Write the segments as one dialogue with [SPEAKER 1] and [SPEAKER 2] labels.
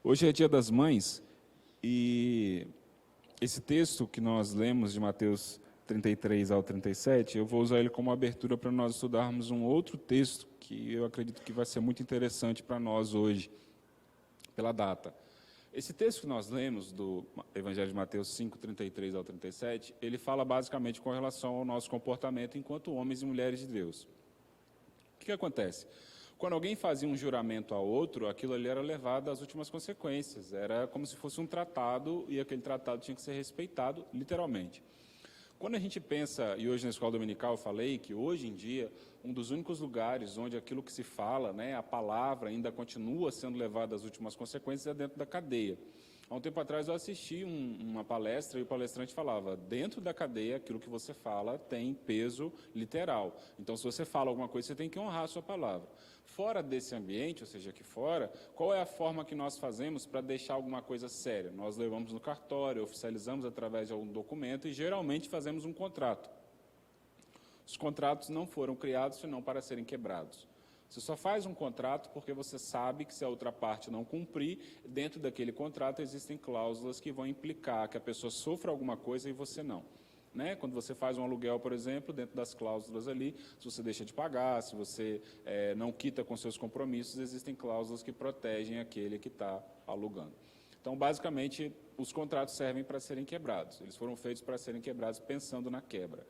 [SPEAKER 1] Hoje é Dia das Mães e esse texto que nós lemos de Mateus 33 ao 37, eu vou usar ele como abertura para nós estudarmos um outro texto que eu acredito que vai ser muito interessante para nós hoje, pela data. Esse texto que nós lemos do Evangelho de Mateus 5, 33 ao 37, ele fala basicamente com relação ao nosso comportamento enquanto homens e mulheres de Deus. O que acontece? Quando alguém fazia um juramento a outro, aquilo ali era levado às últimas consequências. Era como se fosse um tratado, e aquele tratado tinha que ser respeitado, literalmente. Quando a gente pensa, e hoje na escola dominical eu falei que hoje em dia, um dos únicos lugares onde aquilo que se fala, a palavra ainda continua sendo levada às últimas consequências é dentro da cadeia. Há um tempo atrás eu assisti uma palestra e o palestrante falava, dentro da cadeia, aquilo que você fala tem peso literal. Então, se você fala alguma coisa, você tem que honrar a sua palavra. Fora desse ambiente, ou seja, aqui fora, qual é a forma que nós fazemos para deixar alguma coisa séria? Nós levamos no cartório, oficializamos através de algum documento e, geralmente, fazemos um contrato. Os contratos não foram criados senão para serem quebrados. Você só faz um contrato porque você sabe que se a outra parte não cumprir, dentro daquele contrato existem cláusulas que vão implicar que a pessoa sofra alguma coisa e você não. Quando você faz um aluguel, por exemplo, dentro das cláusulas ali, se você deixa de pagar, se você não quita com seus compromissos, existem cláusulas que protegem aquele que está alugando. Então, basicamente, os contratos servem para serem quebrados. Eles foram feitos para serem quebrados pensando na quebra.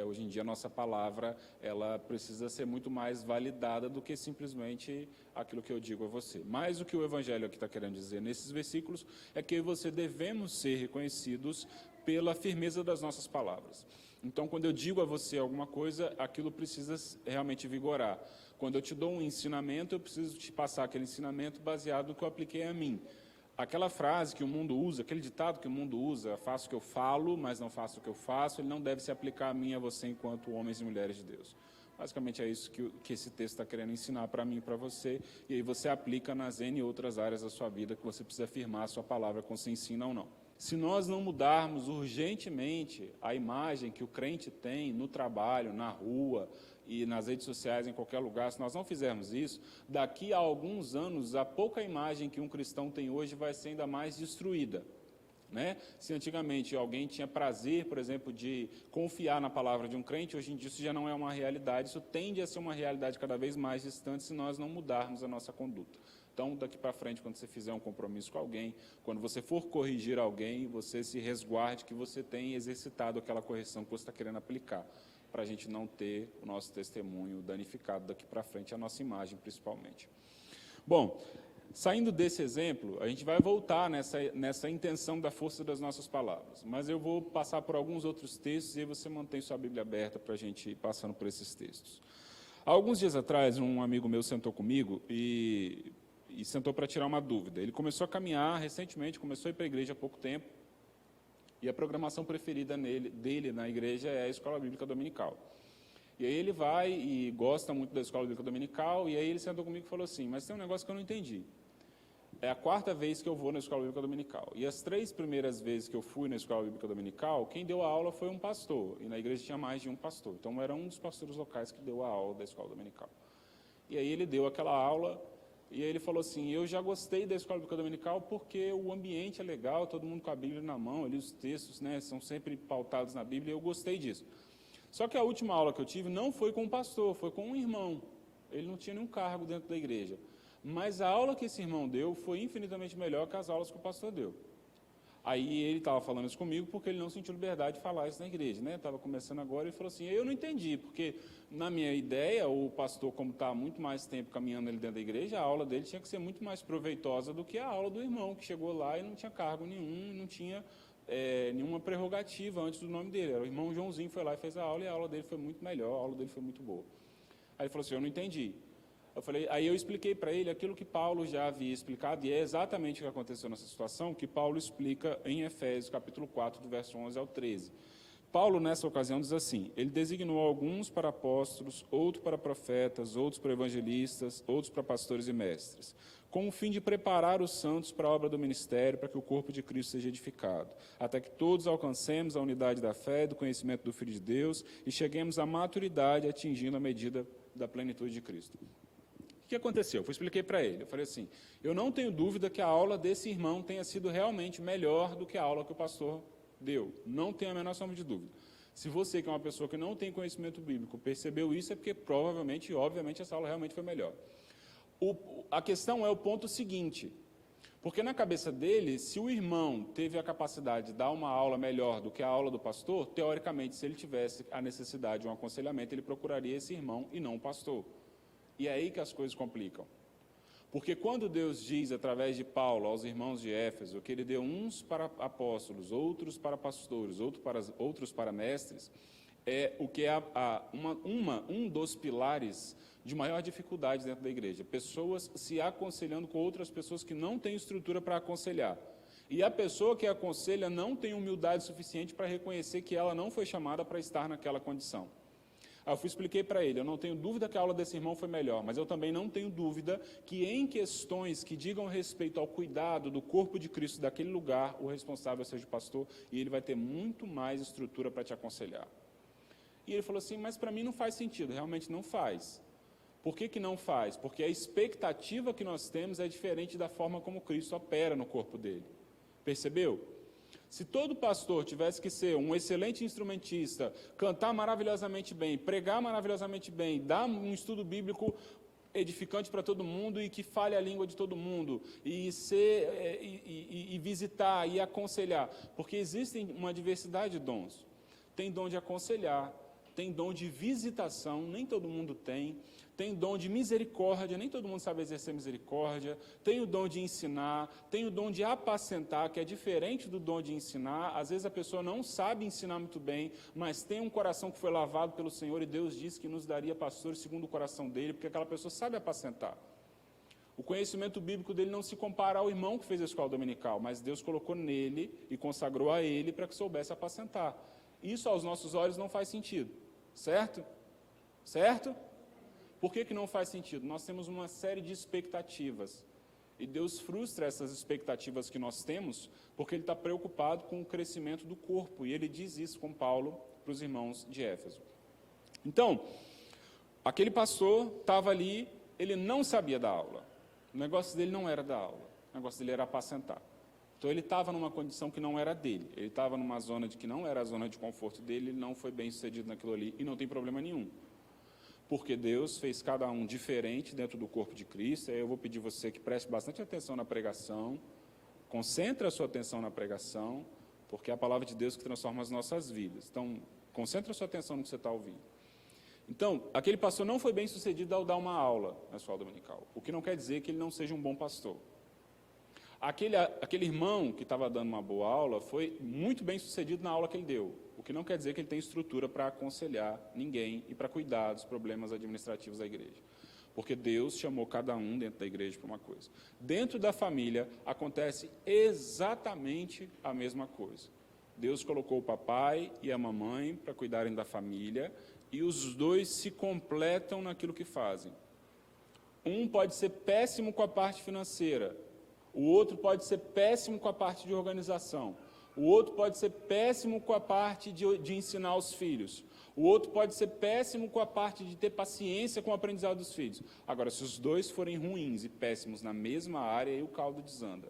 [SPEAKER 1] Hoje em dia, a nossa palavra ela precisa ser muito mais validada do que simplesmente aquilo que eu digo a você. Mas o que o Evangelho aqui está querendo dizer nesses versículos é que você devemos ser reconhecidos pela firmeza das nossas palavras. Então, quando eu digo a você alguma coisa, aquilo precisa realmente vigorar. Quando eu te dou um ensinamento, eu preciso te passar aquele ensinamento baseado no que eu apliquei a mim. Aquela frase que o mundo usa, aquele ditado que o mundo usa, faço o que eu falo, mas não faço o que eu faço, ele não deve se aplicar a mim e a você enquanto homens e mulheres de Deus. Basicamente é isso que esse texto está querendo ensinar para mim e para você, e aí você aplica nas N outras áreas da sua vida que você precisa afirmar a sua palavra quando se ensina ou não. Se nós não mudarmos urgentemente a imagem que o crente tem no trabalho, na rua e nas redes sociais, em qualquer lugar, se nós não fizermos isso, daqui a alguns anos, a pouca imagem que um cristão tem hoje vai ser ainda mais destruída. Se antigamente alguém tinha prazer, por exemplo, de confiar na palavra de um crente, hoje em dia isso já não é uma realidade, isso tende a ser uma realidade cada vez mais distante se nós não mudarmos a nossa conduta. Então, daqui para frente, quando você fizer um compromisso com alguém, quando você for corrigir alguém, você se resguarde que você tem exercitado aquela correção que você está querendo aplicar, para a gente não ter o nosso testemunho danificado daqui para frente, a nossa imagem principalmente. Bom, saindo desse exemplo, a gente vai voltar nessa intenção da força das nossas palavras, mas eu vou passar por alguns outros textos e aí você mantém sua Bíblia aberta para a gente ir passando por esses textos. Há alguns dias atrás, um amigo meu sentou comigo e sentou para tirar uma dúvida. Ele começou a caminhar recentemente, começou a ir para a igreja há pouco tempo, e a programação preferida dele na igreja é a Escola Bíblica Dominical. E aí ele vai e gosta muito da Escola Bíblica Dominical, e aí ele sentou comigo e falou assim, mas tem um negócio que eu não entendi. É a 4ª vez que eu vou na Escola Bíblica Dominical. E as 3 primeiras vezes que eu fui na Escola Bíblica Dominical, quem deu a aula foi um pastor, e na igreja tinha mais de um pastor. Então era um dos pastores locais que deu a aula da Escola Dominical. E aí ele deu aquela aula, e aí ele falou assim, eu já gostei da Escola Bíblica Dominical porque o ambiente é legal, todo mundo com a Bíblia na mão, ali os textos são sempre pautados na Bíblia, e eu gostei disso. Só que a última aula que eu tive não foi com um pastor, foi com um irmão. Ele não tinha nenhum cargo dentro da igreja. Mas a aula que esse irmão deu foi infinitamente melhor que as aulas que o pastor deu. Aí ele estava falando isso comigo porque ele não sentiu liberdade de falar isso na igreja, Estava começando agora e falou assim, eu não entendi, porque na minha ideia, o pastor, como está há muito mais tempo caminhando ali dentro da igreja, a aula dele tinha que ser muito mais proveitosa do que a aula do irmão, que chegou lá e não tinha cargo nenhum, não tinha nenhuma prerrogativa antes do nome dele. O irmão Joãozinho foi lá e fez a aula, e a aula dele foi muito melhor, a aula dele foi muito boa. Aí ele falou assim, eu não entendi. Aí eu expliquei para ele aquilo que Paulo já havia explicado, e é exatamente o que aconteceu nessa situação, que Paulo explica em Efésios, capítulo 4, do verso 11 ao 13. Paulo, nessa ocasião, diz assim, ele designou alguns para apóstolos, outros para profetas, outros para evangelistas, outros para pastores e mestres, com o fim de preparar os santos para a obra do ministério, para que o corpo de Cristo seja edificado, até que todos alcancemos a unidade da fé e do conhecimento do Filho de Deus e cheguemos à maturidade, atingindo a medida da plenitude de Cristo. O O que aconteceu? Eu expliquei para ele. Eu falei assim, eu não tenho dúvida que a aula desse irmão tenha sido realmente melhor do que a aula que o pastor deu. Não tenho a menor sombra de dúvida. Se você, que é uma pessoa que não tem conhecimento bíblico, percebeu isso, é porque provavelmente e obviamente essa aula realmente foi melhor. A questão é o ponto seguinte, porque na cabeça dele, se o irmão teve a capacidade de dar uma aula melhor do que a aula do pastor, teoricamente, se ele tivesse a necessidade de um aconselhamento, ele procuraria esse irmão e não o pastor. E é aí que as coisas complicam. Porque quando Deus diz, através de Paulo, aos irmãos de Éfeso, que ele deu uns para apóstolos, outros para pastores, outros para mestres, é o que é um dos pilares de maior dificuldade dentro da igreja. Pessoas se aconselhando com outras pessoas que não têm estrutura para aconselhar. E a pessoa que aconselha não tem humildade suficiente para reconhecer que ela não foi chamada para estar naquela condição. Aí eu expliquei para ele, eu não tenho dúvida que a aula desse irmão foi melhor, mas eu também não tenho dúvida que em questões que digam respeito ao cuidado do corpo de Cristo daquele lugar, o responsável seja o pastor, e ele vai ter muito mais estrutura para te aconselhar. E ele falou assim, mas para mim não faz sentido, realmente não faz. Por que não faz? Porque a expectativa que nós temos é diferente da forma como Cristo opera no corpo dele. Percebeu? Se todo pastor tivesse que ser um excelente instrumentista, cantar maravilhosamente bem, pregar maravilhosamente bem, dar um estudo bíblico edificante para todo mundo e que fale a língua de todo mundo, e visitar e aconselhar, porque existe uma diversidade de dons. Tem dom de aconselhar, tem dom de visitação, nem todo mundo tem dom de misericórdia, nem todo mundo sabe exercer misericórdia, tem o dom de ensinar, tem o dom de apacentar, que é diferente do dom de ensinar. Às vezes a pessoa não sabe ensinar muito bem, mas tem um coração que foi lavado pelo Senhor, e Deus disse que nos daria pastores segundo o coração dele, porque aquela pessoa sabe apacentar. O conhecimento bíblico dele não se compara ao irmão que fez a escola dominical, mas Deus colocou nele e consagrou a ele para que soubesse apacentar. Isso aos nossos olhos não faz sentido, certo? Certo? Por que não faz sentido? Nós temos uma série de expectativas, e Deus frustra essas expectativas que nós temos, porque Ele está preocupado com o crescimento do corpo, e Ele diz isso com Paulo para os irmãos de Éfeso. Então, aquele pastor estava ali, ele não sabia dar aula, o negócio dele não era dar aula, o negócio dele era apacentar. Então ele estava numa condição que não era dele, ele estava numa zona que não era a zona de conforto dele, ele não foi bem sucedido naquilo ali, e não tem problema nenhum. Porque Deus fez cada um diferente dentro do corpo de Cristo. Aí eu vou pedir você que preste bastante atenção na pregação, concentre a sua atenção na pregação, porque é a palavra de Deus que transforma as nossas vidas. Então, concentre a sua atenção no que você está ouvindo. Então, aquele pastor não foi bem sucedido ao dar uma aula na escola dominical, o que não quer dizer que ele não seja um bom pastor. Aquele irmão que estava dando uma boa aula foi muito bem sucedido na aula que ele deu, o que não quer dizer que ele tem estrutura para aconselhar ninguém e para cuidar dos problemas administrativos da igreja. Porque Deus chamou cada um dentro da igreja para uma coisa. Dentro da família acontece exatamente a mesma coisa. Deus colocou o papai e a mamãe para cuidarem da família, e os dois se completam naquilo que fazem. Um pode ser péssimo com a parte financeira, o outro pode ser péssimo com a parte de organização. O outro pode ser péssimo com a parte de ensinar os filhos. O outro pode ser péssimo com a parte de ter paciência com o aprendizado dos filhos. Agora, se os dois forem ruins e péssimos na mesma área, aí o caldo desanda.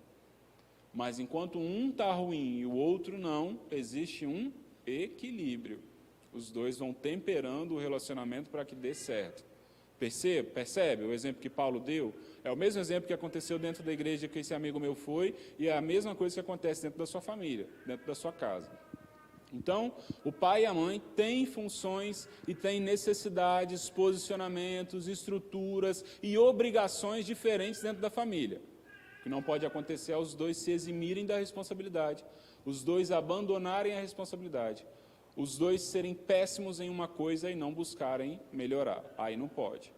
[SPEAKER 1] Mas enquanto um está ruim e o outro não, existe um equilíbrio. Os dois vão temperando o relacionamento para que dê certo. Percebe o exemplo que Paulo deu? É o mesmo exemplo que aconteceu dentro da igreja que esse amigo meu foi, e é a mesma coisa que acontece dentro da sua família, dentro da sua casa. Então, o pai e a mãe têm funções e têm necessidades, posicionamentos, estruturas e obrigações diferentes dentro da família. O que não pode acontecer é os dois se eximirem da responsabilidade, os dois abandonarem a responsabilidade, os dois serem péssimos em uma coisa e não buscarem melhorar. Aí não pode,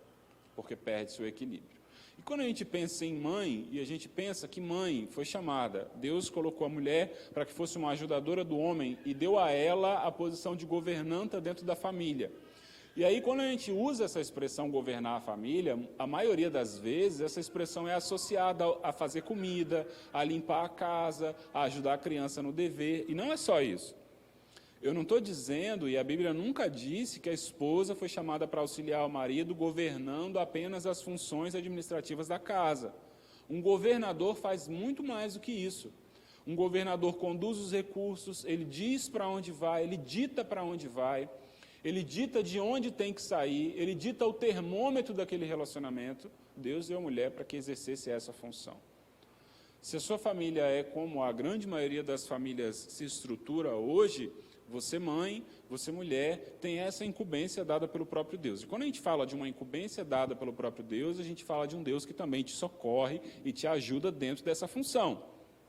[SPEAKER 1] porque perde-se o equilíbrio. E quando a gente pensa em mãe, e a gente pensa que mãe foi chamada, Deus colocou a mulher para que fosse uma ajudadora do homem e deu a ela a posição de governanta dentro da família. E aí, quando a gente usa essa expressão governar a família, a maioria das vezes essa expressão é associada a fazer comida, a limpar a casa, a ajudar a criança no dever, e não é só isso. Eu não estou dizendo, e a Bíblia nunca disse, que a esposa foi chamada para auxiliar o marido governando apenas as funções administrativas da casa. Um governador faz muito mais do que isso. Um governador conduz os recursos, ele diz para onde vai, ele dita para onde vai, ele dita de onde tem que sair, ele dita o termômetro daquele relacionamento. Deus deu a mulher para que exercesse essa função. Se a sua família é como a grande maioria das famílias se estrutura hoje, você mãe, você mulher, tem essa incumbência dada pelo próprio Deus. E quando a gente fala de uma incumbência dada pelo próprio Deus, a gente fala de um Deus que também te socorre e te ajuda dentro dessa função.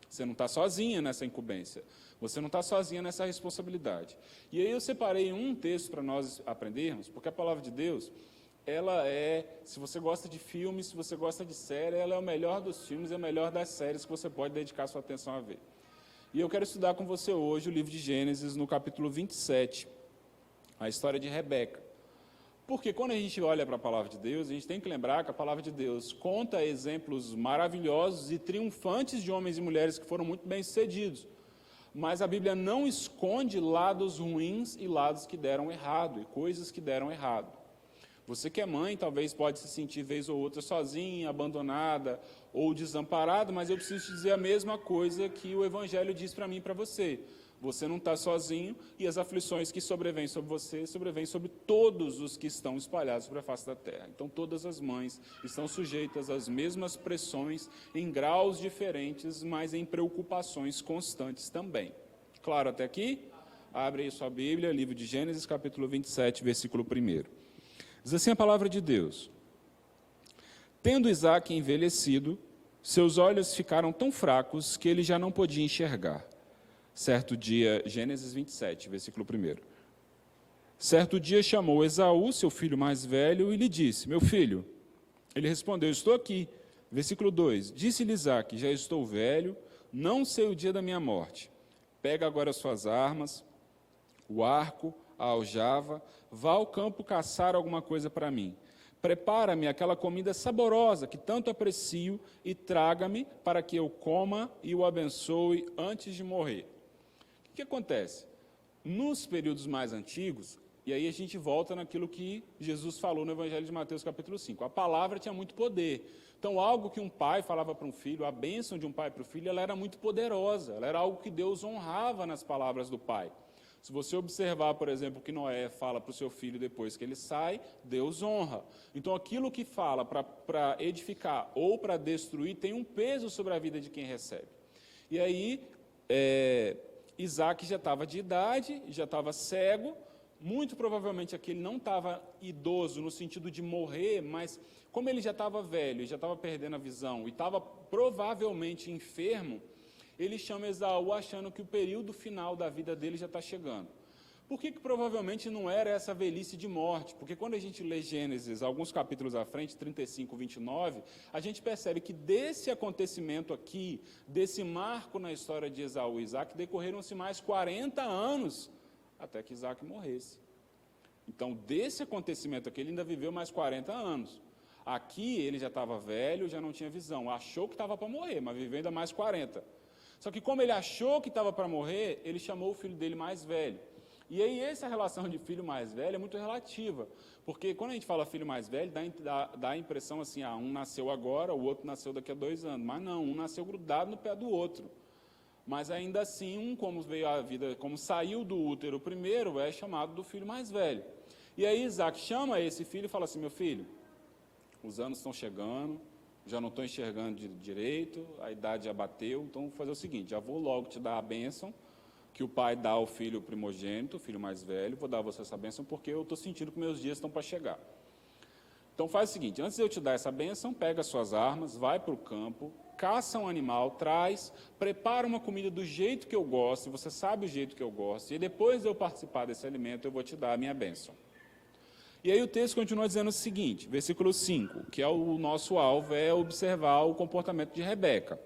[SPEAKER 1] Você não está sozinha nessa incumbência, você não está sozinha nessa responsabilidade. E aí eu separei um texto para nós aprendermos, porque a palavra de Deus, ela é, se você gosta de filmes, se você gosta de série, ela é o melhor dos filmes, é o melhor das séries que você pode dedicar sua atenção a ver. E eu quero estudar com você hoje o livro de Gênesis, no capítulo 27, a história de Rebeca. Porque quando a gente olha para a palavra de Deus, a gente tem que lembrar que a palavra de Deus conta exemplos maravilhosos e triunfantes de homens e mulheres que foram muito bem-sucedidos. Mas a Bíblia não esconde lados ruins e lados que deram errado, e coisas que deram errado. Você que é mãe, talvez pode se sentir vez ou outra sozinha, abandonada ou desamparada, mas eu preciso te dizer a mesma coisa que o Evangelho diz para mim e para você. Você não está sozinho e as aflições que sobrevêm sobre você, sobrevêm sobre todos os que estão espalhados sobre a face da terra. Então, todas as mães estão sujeitas às mesmas pressões, em graus diferentes, mas em preocupações constantes também. Claro até aqui? Abre aí sua Bíblia, livro de Gênesis, capítulo 27, versículo 1. Diz assim a palavra de Deus: Tendo Isaque envelhecido, seus olhos ficaram tão fracos que ele já não podia enxergar. Certo dia, Gênesis 27, versículo 1. Certo dia chamou Esaú, seu filho mais velho, e lhe disse: Meu filho. Ele respondeu: Estou aqui. Versículo 2. Disse-lhe Isaque: Já estou velho, não sei o dia da minha morte. Pega agora as suas armas, o arco, a aljava, vá ao campo caçar alguma coisa para mim. Prepara-me aquela comida saborosa que tanto aprecio e traga-me para que eu coma e o abençoe antes de morrer. O que acontece? Nos períodos mais antigos, e aí a gente volta naquilo que Jesus falou no Evangelho de Mateus, capítulo 5, a palavra tinha muito poder. Então, algo que um pai falava para um filho, a bênção de um pai para o filho, ela era muito poderosa, ela era algo que Deus honrava nas palavras do pai. Se você observar, por exemplo, o que Noé fala para o seu filho depois que ele sai, Deus honra. Então, aquilo que fala para edificar ou para destruir tem um peso sobre a vida de quem recebe. E aí, Isaque já estava de idade, já estava cego, muito provavelmente aqui ele não estava idoso no sentido de morrer, mas como ele já estava velho, já estava perdendo a visão e estava provavelmente enfermo, ele chama Esaú achando que o período final da vida dele já está chegando. Por que provavelmente não era essa velhice de morte? Porque quando a gente lê Gênesis, alguns capítulos à frente, 35, 29, a gente percebe que desse acontecimento aqui, desse marco na história de Esaú e Isaque, decorreram-se mais 40 anos até que Isaque morresse. Então, desse acontecimento aqui, ele ainda viveu mais 40 anos. Aqui, ele já estava velho, já não tinha visão. Achou que estava para morrer, mas viveu ainda mais 40. Só que como ele achou que estava para morrer, ele chamou o filho dele mais velho. E aí essa relação de filho mais velho é muito relativa, porque quando a gente fala filho mais velho, dá a impressão assim, um nasceu agora, o outro nasceu daqui a 2 anos. Mas não, um nasceu grudado no pé do outro. Mas ainda assim, como veio a vida, como saiu do útero primeiro, é chamado do filho mais velho. E aí Isaque chama esse filho e fala assim: meu filho, os anos estão chegando, já não estou enxergando direito, a idade já bateu, então vou fazer o seguinte, já vou logo te dar a bênção que o pai dá ao filho primogênito, o filho mais velho, vou dar a você essa bênção porque eu estou sentindo que meus dias estão para chegar. Então faz o seguinte, antes de eu te dar essa bênção, pega as suas armas, vai para o campo, caça um animal, traz, prepara uma comida do jeito que eu gosto, você sabe o jeito que eu gosto, e depois de eu participar desse alimento, eu vou te dar a minha bênção. E aí o texto continua dizendo o seguinte, versículo 5, que é o nosso alvo, é observar o comportamento de Rebeca.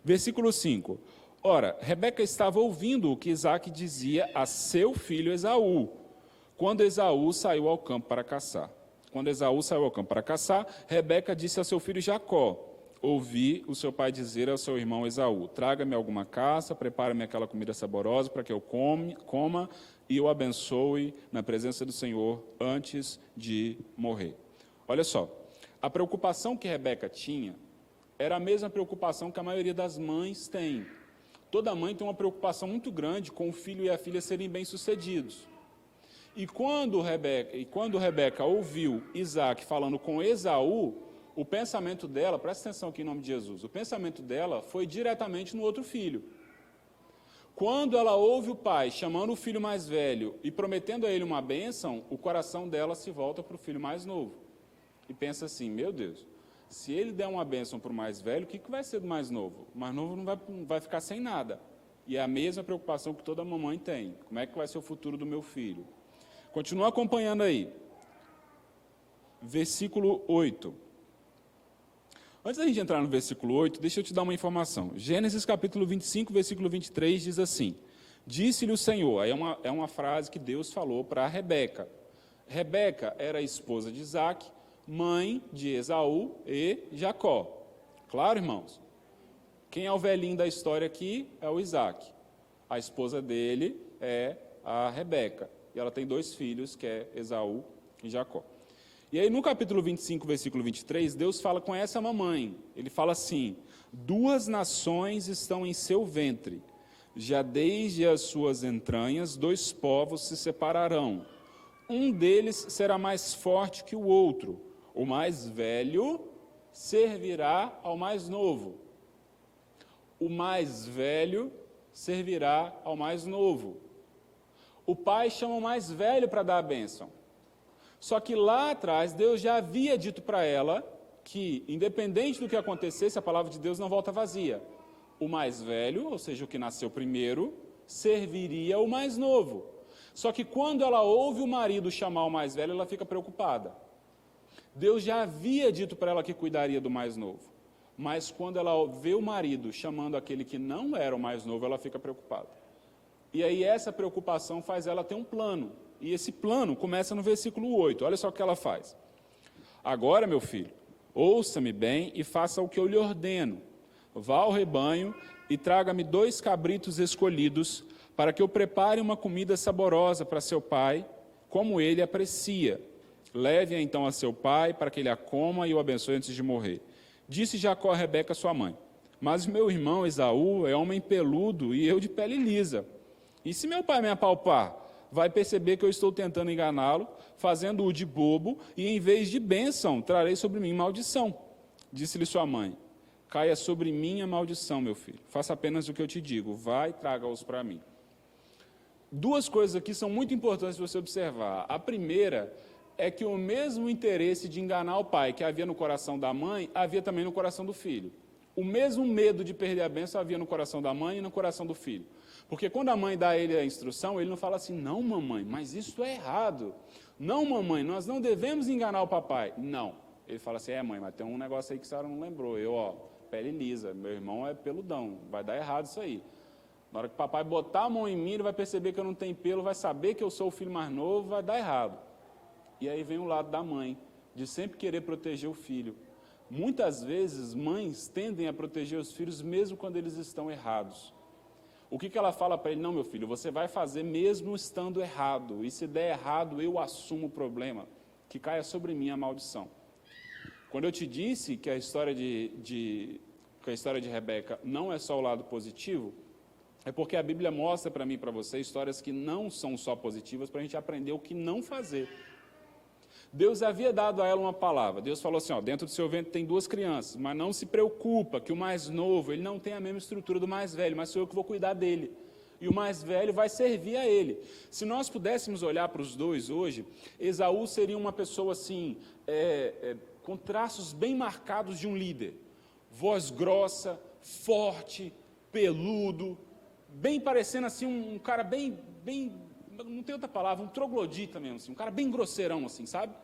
[SPEAKER 1] Versículo 5. Ora, Rebeca estava ouvindo o que Isaque dizia a seu filho Esaú, quando Esaú saiu ao campo para caçar. Quando Esaú saiu ao campo para caçar, Rebeca disse a seu filho Jacó: ouvi o seu pai dizer ao seu irmão Esaú: traga-me alguma caça, prepare-me aquela comida saborosa para que eu coma e o abençoe na presença do Senhor antes de morrer. Olha só, a preocupação que Rebeca tinha era a mesma preocupação que a maioria das mães tem. Toda mãe tem uma preocupação muito grande com o filho e a filha serem bem-sucedidos. E quando Rebeca ouviu Isaac falando com Esaú, o pensamento dela, presta atenção aqui em nome de Jesus, o pensamento dela foi diretamente no outro filho. Quando ela ouve o pai chamando o filho mais velho e prometendo a ele uma bênção, o coração dela se volta para o filho mais novo. E pensa assim, meu Deus, se ele der uma bênção para o mais velho, o que vai ser do mais novo? O mais novo não vai ficar sem nada. E é a mesma preocupação que toda mamãe tem. Como é que vai ser o futuro do meu filho? Continua acompanhando aí. Versículo 8. Antes da gente entrar no versículo 8, deixa eu te dar uma informação. Gênesis capítulo 25, versículo 23 diz assim: disse-lhe o Senhor, aí é uma frase que Deus falou para Rebeca. Rebeca era a esposa de Isaac, mãe de Esaú e Jacó. Claro, irmãos? Quem é o velhinho da história aqui é o Isaac. A esposa dele é a Rebeca. E ela tem 2 filhos, que é Esaú e Jacó. E aí, no capítulo 25, versículo 23, Deus fala com essa mamãe. Ele fala assim: 2 nações estão em seu ventre, já desde as suas entranhas 2 povos se separarão. Um deles será mais forte que o outro. O mais velho servirá ao mais novo. O mais velho servirá ao mais novo. O pai chama o mais velho para dar a bênção. Só que lá atrás, Deus já havia dito para ela que, independente do que acontecesse, a palavra de Deus não volta vazia. O mais velho, ou seja, o que nasceu primeiro, serviria o mais novo. Só que quando ela ouve o marido chamar o mais velho, ela fica preocupada. Deus já havia dito para ela que cuidaria do mais novo. Mas quando ela vê o marido chamando aquele que não era o mais novo, ela fica preocupada. E aí essa preocupação faz ela ter um plano. E esse plano começa no versículo 8. Olha só o que ela faz. Agora, meu filho, ouça-me bem e faça o que eu lhe ordeno. Vá ao rebanho e traga-me 2 cabritos escolhidos, para que eu prepare uma comida saborosa para seu pai, como ele aprecia. Leve-a então a seu pai, para que ele a coma e o abençoe antes de morrer. Disse Jacó a Rebeca, sua mãe: mas meu irmão Esaú é homem peludo e eu de pele lisa. E se meu pai me apalpar, vai perceber que eu estou tentando enganá-lo, fazendo-o de bobo, e em vez de bênção, trarei sobre mim maldição. Disse-lhe sua mãe: caia sobre mim a maldição, meu filho. Faça apenas o que eu te digo. Vai e traga-os para mim. 2 coisas aqui são muito importantes você observar. A primeira é que o mesmo interesse de enganar o pai que havia no coração da mãe, havia também no coração do filho. O mesmo medo de perder a bênção havia no coração da mãe e no coração do filho. Porque quando a mãe dá a ele a instrução, ele não fala assim: não, mamãe, mas isso é errado. Não, mamãe, nós não devemos enganar o papai. Não. Ele fala assim: mãe, mas tem um negócio aí que a senhora não lembrou. Pele lisa, meu irmão é peludão, vai dar errado isso aí. Na hora que o papai botar a mão em mim, ele vai perceber que eu não tenho pelo, vai saber que eu sou o filho mais novo, vai dar errado. E aí vem o lado da mãe, de sempre querer proteger o filho. Muitas vezes, mães tendem a proteger os filhos mesmo quando eles estão errados. O que ela fala para ele? Não, meu filho, você vai fazer mesmo estando errado. E se der errado, eu assumo o problema. Que caia sobre mim a maldição. Quando eu te disse que a história de Rebeca não é só o lado positivo, é porque a Bíblia mostra para mim e para você histórias que não são só positivas para a gente aprender o que não fazer. Deus havia dado a ela uma palavra. Deus falou assim: dentro do seu ventre tem 2 crianças, mas não se preocupa que o mais novo, ele não tem a mesma estrutura do mais velho, mas sou eu que vou cuidar dele. E o mais velho vai servir a ele. Se nós pudéssemos olhar para os 2 hoje, Esaú seria uma pessoa assim, com traços bem marcados de um líder. Voz grossa, forte, peludo, bem parecendo assim um cara bem, não tem outra palavra, um troglodita mesmo, assim, um cara bem grosseirão, assim, sabe?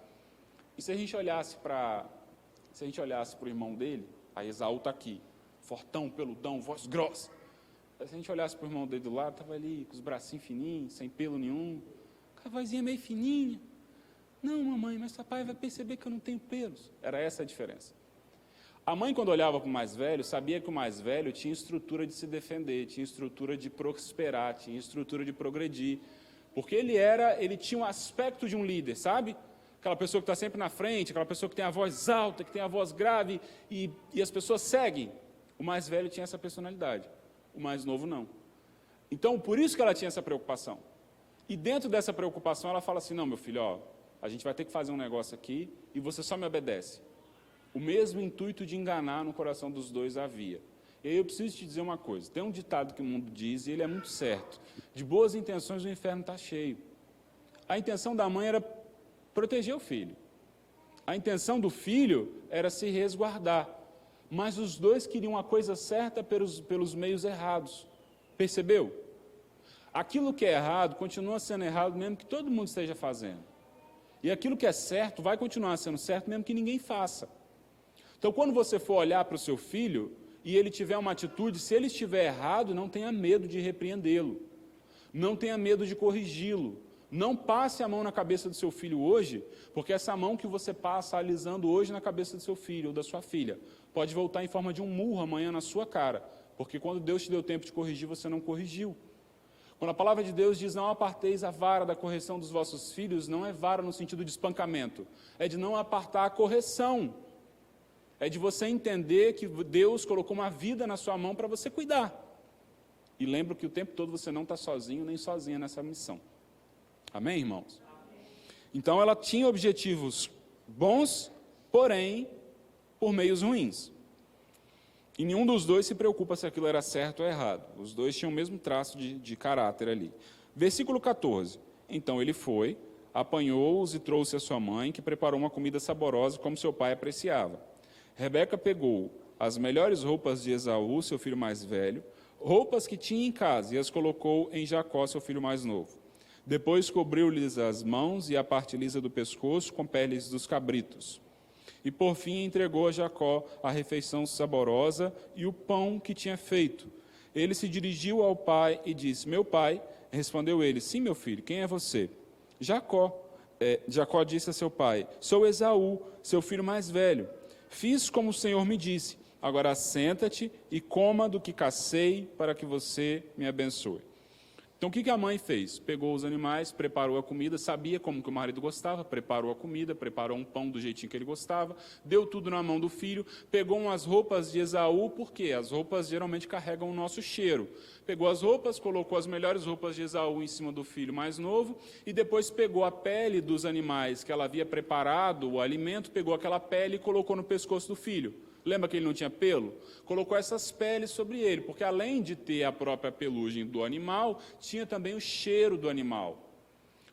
[SPEAKER 1] E se a gente olhasse para o irmão dele, aí Esaú está aqui, fortão, peludão, voz grossa. Se a gente olhasse para o irmão dele do lado, estava ali com os bracinhos fininhos, sem pelo nenhum, com a vozinha meio fininha. Não, mamãe, mas papai vai perceber que eu não tenho pelos. Era essa a diferença. A mãe, quando olhava para o mais velho, sabia que o mais velho tinha estrutura de se defender, tinha estrutura de prosperar, tinha estrutura de progredir. Porque ele tinha um aspecto de um líder, sabe? Aquela pessoa que está sempre na frente, aquela pessoa que tem a voz alta, que tem a voz grave, e as pessoas seguem. O mais velho tinha essa personalidade, o mais novo não. Então, por isso que ela tinha essa preocupação. E dentro dessa preocupação, ela fala assim, não, meu filho, ó, a gente vai ter que fazer um negócio aqui, e você só me obedece. O mesmo intuito de enganar no coração dos dois havia. E aí eu preciso te dizer uma coisa, tem um ditado que o mundo diz, e ele é muito certo, de boas intenções o inferno está cheio. A intenção da mãe era proteger o filho. A intenção do filho era se resguardar. Mas os dois queriam a coisa certa pelos meios errados. Percebeu? Aquilo que é errado continua sendo errado mesmo que todo mundo esteja fazendo. E aquilo que é certo vai continuar sendo certo mesmo que ninguém faça. Então, quando você for olhar para o seu filho e ele tiver uma atitude, se ele estiver errado, não tenha medo de repreendê-lo. Não tenha medo de corrigi-lo. Não passe a mão na cabeça do seu filho hoje, porque essa mão que você passa alisando hoje na cabeça do seu filho ou da sua filha, pode voltar em forma de um murro amanhã na sua cara, porque quando Deus te deu tempo de corrigir, você não corrigiu. Quando a palavra de Deus diz, não aparteis a vara da correção dos vossos filhos, não é vara no sentido de espancamento, é de não apartar a correção. É de você entender que Deus colocou uma vida na sua mão para você cuidar. E lembra que o tempo todo você não está sozinho nem sozinha nessa missão. Amém, irmãos? Então ela tinha objetivos bons, porém, por meios ruins. E nenhum dos dois se preocupa se aquilo era certo ou errado. Os dois tinham o mesmo traço de caráter ali. Versículo 14. Então ele foi, apanhou-os e trouxe a sua mãe, que preparou uma comida saborosa como seu pai apreciava. Rebeca pegou as melhores roupas de Esaú, seu filho mais velho, roupas que tinha em casa, e as colocou em Jacó, seu filho mais novo. Depois cobriu-lhes as mãos e a parte lisa do pescoço com peles dos cabritos. E por fim entregou a Jacó a refeição saborosa e o pão que tinha feito. Ele se dirigiu ao pai e disse, meu pai, respondeu ele, sim, meu filho, quem é você? Jacó disse a seu pai, sou Esaú, seu filho mais velho. Fiz como o Senhor me disse, agora senta-te e coma do que cacei para que você me abençoe. Então, o que a mãe fez? Pegou os animais, preparou a comida, sabia como que o marido gostava, preparou a comida, preparou um pão do jeitinho que ele gostava, deu tudo na mão do filho, pegou umas roupas de Esaú, porque as roupas geralmente carregam o nosso cheiro. Pegou as roupas, colocou as melhores roupas de Esaú em cima do filho mais novo, e depois pegou a pele dos animais que ela havia preparado, o alimento, pegou aquela pele e colocou no pescoço do filho. Lembra que ele não tinha pelo? Colocou essas peles sobre ele, porque além de ter a própria pelugem do animal, tinha também o cheiro do animal.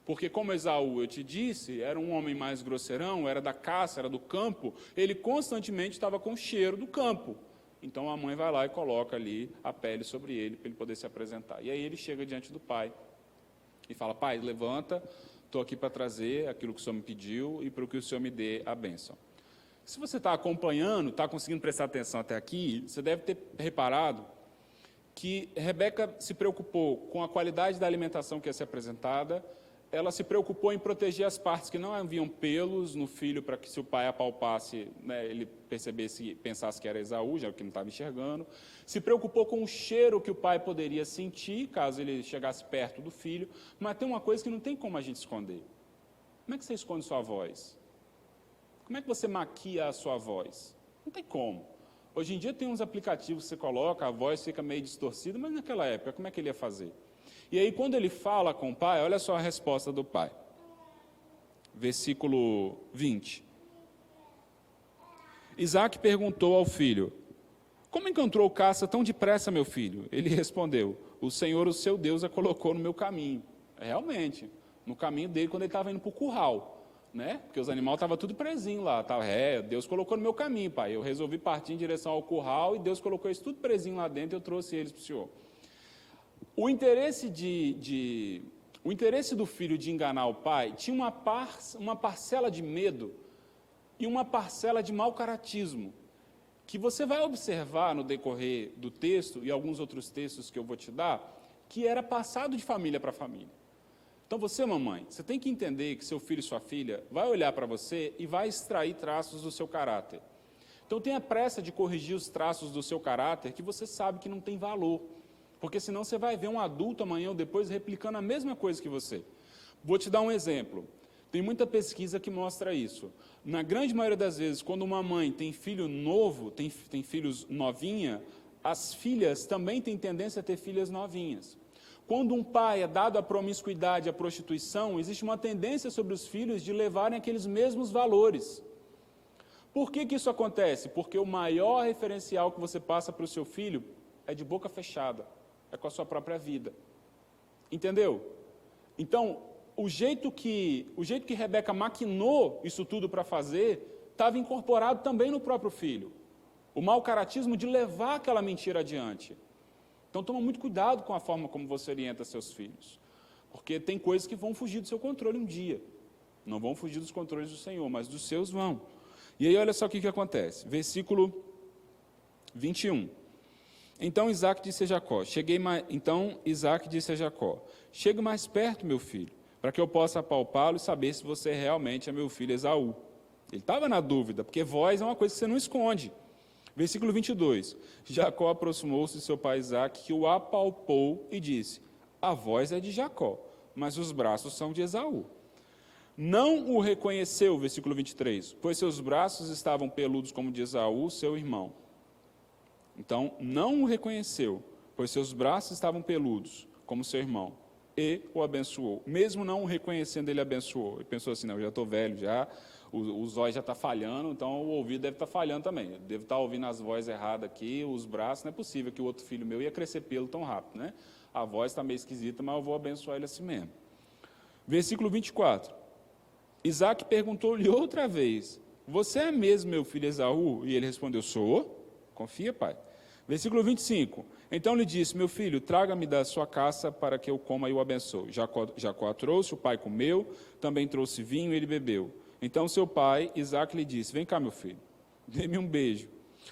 [SPEAKER 1] Porque como Esaú, eu te disse, era um homem mais grosseirão, era da caça, era do campo, ele constantemente estava com o cheiro do campo. Então a mãe vai lá e coloca ali a pele sobre ele, para ele poder se apresentar. E aí ele chega diante do pai e fala, pai, levanta, estou aqui para trazer aquilo que o Senhor me pediu e para que o Senhor me dê a bênção. Se você está acompanhando, está conseguindo prestar atenção até aqui, você deve ter reparado que Rebeca se preocupou com a qualidade da alimentação que ia ser apresentada, ela se preocupou em proteger as partes que não haviam pelos no filho, para que se o pai apalpasse, né, ele percebesse, pensasse que era Esaú, já que não estava enxergando. Se preocupou com o cheiro que o pai poderia sentir, caso ele chegasse perto do filho. Mas tem uma coisa que não tem como a gente esconder. Como é que você esconde sua voz? Como é que você maquia a sua voz? Não tem como. Hoje em dia tem uns aplicativos que você coloca, a voz fica meio distorcida, mas naquela época, como é que ele ia fazer? E aí, quando ele fala com o pai, olha só a resposta do pai. Versículo 20. Isaac perguntou ao filho, como encontrou caça tão depressa, meu filho? Ele respondeu, o Senhor, o seu Deus, a colocou no meu caminho. Realmente, no caminho dele, quando ele estava indo para o curral. Né? Porque os animais estavam tudo presinho lá. Deus colocou no meu caminho, pai. Eu resolvi partir em direção ao curral e Deus colocou isso tudo presinho lá dentro e eu trouxe eles para o Senhor. O interesse do filho de enganar o pai tinha uma parcela de medo e uma parcela de mau caratismo, que você vai observar no decorrer do texto e alguns outros textos que eu vou te dar, que era passado de família para família. Então você, mamãe, você tem que entender que seu filho e sua filha vai olhar para você e vai extrair traços do seu caráter. Então tenha pressa de corrigir os traços do seu caráter que você sabe que não tem valor, porque senão você vai ver um adulto amanhã ou depois replicando a mesma coisa que você. Vou te dar um exemplo. Tem muita pesquisa que mostra isso. Na grande maioria das vezes, quando uma mãe tem filho novo, tem filhos novinha, as filhas também têm tendência a ter filhas novinhas. Quando um pai é dado à promiscuidade, à prostituição, existe uma tendência sobre os filhos de levarem aqueles mesmos valores. Por que isso acontece? Porque o maior referencial que você passa para o seu filho é de boca fechada, é com a sua própria vida. Entendeu? Então, o jeito que Rebeca maquinou isso tudo para fazer, estava incorporado também no próprio filho. O mau caratismo de levar aquela mentira adiante. Então, toma muito cuidado com a forma como você orienta seus filhos. Porque tem coisas que vão fugir do seu controle um dia. Não vão fugir dos controles do Senhor, mas dos seus vão. E aí, olha só o que acontece. Versículo 21. Então Isaac disse a Jacó, chegue mais perto, meu filho, para que eu possa apalpá-lo e saber se você realmente é meu filho Esaú. Ele estava na dúvida, porque voz é uma coisa que você não esconde. Versículo 22. Jacó aproximou-se de seu pai Isaac, que o apalpou e disse, a voz é de Jacó, mas os braços são de Esaú. Não o reconheceu, versículo 23, pois seus braços estavam peludos como de Esaú, seu irmão. Então, não o reconheceu, pois seus braços estavam peludos como seu irmão, e o abençoou. Mesmo não o reconhecendo, ele abençoou. Ele pensou assim, não, eu já estou velho, já, o zóio já está falhando, então o ouvido deve estar falhando também. Eu devo estar ouvindo as vozes erradas aqui, os braços, não é possível que o outro filho meu ia crescer pelo tão rápido, né? A voz está meio esquisita, mas eu vou abençoar ele assim mesmo. Versículo 24. Isaac perguntou-lhe outra vez, você é mesmo meu filho Esaú? E ele respondeu, sou. Confia, pai. Versículo 25. Então lhe disse, meu filho, traga-me da sua caça para que eu coma e o abençoe. Jacó trouxe, o pai comeu, também trouxe vinho e ele bebeu. Então seu pai, Isaac, lhe disse, vem cá, meu filho, dê-me um beijo.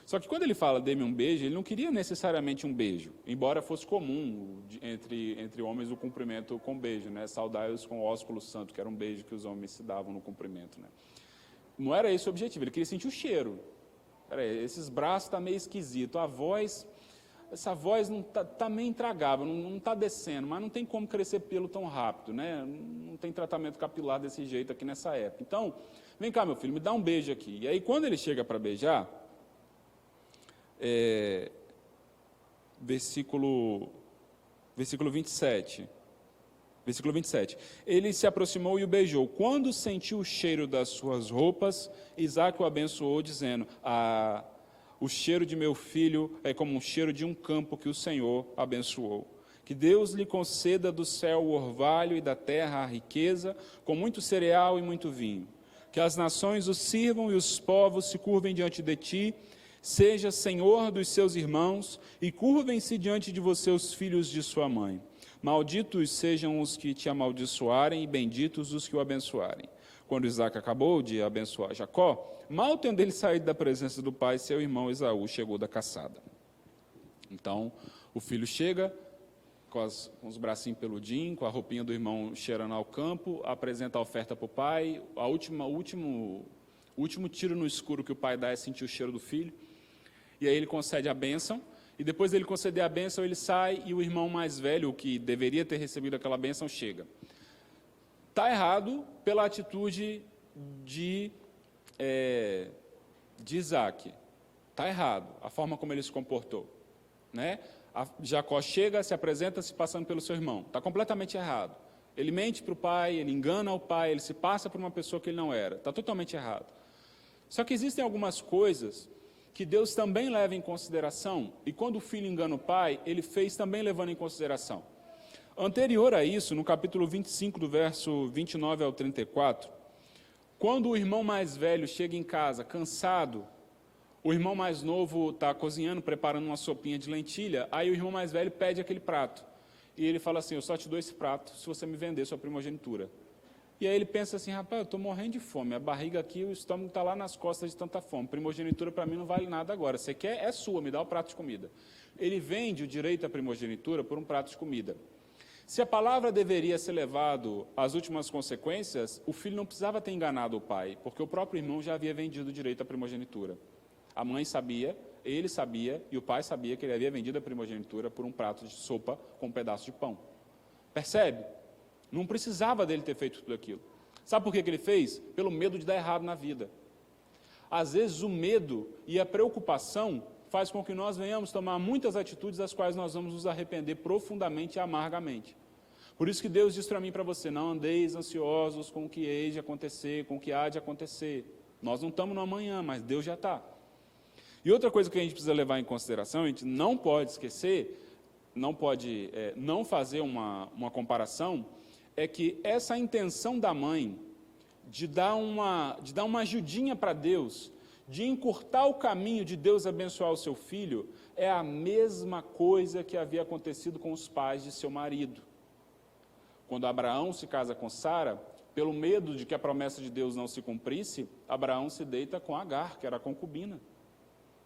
[SPEAKER 1] Só que quando ele fala dê-me um beijo, ele não queria necessariamente um beijo, embora fosse comum entre homens o cumprimento com beijo, né? Saudai-os com o ósculo santo, que era um beijo que os homens se davam no cumprimento, né? Não era esse o objetivo, ele queria sentir o cheiro. Peraí, esses braços estão meio esquisitos, essa voz não tá meio intragável, não está descendo, mas não tem como crescer pelo tão rápido, né? Não tem tratamento capilar desse jeito aqui nessa época. Então, vem cá, meu filho, me dá um beijo aqui. E aí, quando ele chega para beijar, versículo 27. Versículo 27. Ele se aproximou e o beijou. Quando sentiu o cheiro das suas roupas, Isaac o abençoou, dizendo, o cheiro de meu filho é como um cheiro de um campo que o Senhor abençoou. Que Deus lhe conceda do céu o orvalho e da terra a riqueza, com muito cereal e muito vinho. Que as nações o sirvam e os povos se curvem diante de ti, seja senhor dos seus irmãos, e curvem-se diante de você os filhos de sua mãe. Malditos sejam os que te amaldiçoarem, e benditos os que o abençoarem. Quando Isaac acabou de abençoar Jacó, mal tendo ele saído da presença do pai, seu irmão Esaú chegou da caçada. Então, o filho chega, com os bracinhos peludinhos, com a roupinha do irmão cheirando ao campo, apresenta a oferta para o pai, o último tiro no escuro que o pai dá é sentir o cheiro do filho, e aí ele concede a bênção, e depois dele conceder a bênção, ele sai, e o irmão mais velho, o que deveria ter recebido aquela bênção, chega. Está errado pela atitude de Isaac. Está errado, a forma como ele se comportou. Né? Jacó chega, se apresenta se passando pelo seu irmão. Está completamente errado. Ele mente para o pai, ele engana o pai, ele se passa por uma pessoa que ele não era. Está totalmente errado. Só que existem algumas coisas que Deus também leva em consideração, e quando o filho engana o pai, ele fez também levando em consideração. Anterior a isso, no capítulo 25, do verso 29 ao 34, quando o irmão mais velho chega em casa cansado, o irmão mais novo está cozinhando, preparando uma sopinha de lentilha, aí o irmão mais velho pede aquele prato. E ele fala assim, eu só te dou esse prato se você me vender sua primogenitura. E aí ele pensa assim, rapaz, eu estou morrendo de fome, a barriga aqui, o estômago está lá nas costas de tanta fome, primogenitura para mim não vale nada agora, você quer, é sua, me dá o prato de comida. Ele vende o direito à primogenitura por um prato de comida. Se a palavra deveria ser levado às últimas consequências, o filho não precisava ter enganado o pai, porque o próprio irmão já havia vendido o direito à primogenitura. A mãe sabia, ele sabia e o pai sabia que ele havia vendido a primogenitura por um prato de sopa com um pedaço de pão. Percebe? Não precisava dele ter feito tudo aquilo. Sabe por que ele fez? Pelo medo de dar errado na vida. Às vezes o medo e a preocupação faz com que nós venhamos tomar muitas atitudes das quais nós vamos nos arrepender profundamente e amargamente. Por isso que Deus diz para mim e para você, não andeis ansiosos com o que hei de acontecer, com o que há de acontecer. Nós não estamos no amanhã, mas Deus já está. E outra coisa que a gente precisa levar em consideração, a gente não pode esquecer, não pode não fazer uma comparação, é que essa intenção da mãe de dar uma ajudinha para Deus, de encurtar o caminho de Deus abençoar o seu filho, é a mesma coisa que havia acontecido com os pais de seu marido. Quando Abraão se casa com Sara, pelo medo de que a promessa de Deus não se cumprisse, Abraão se deita com Agar, que era a concubina.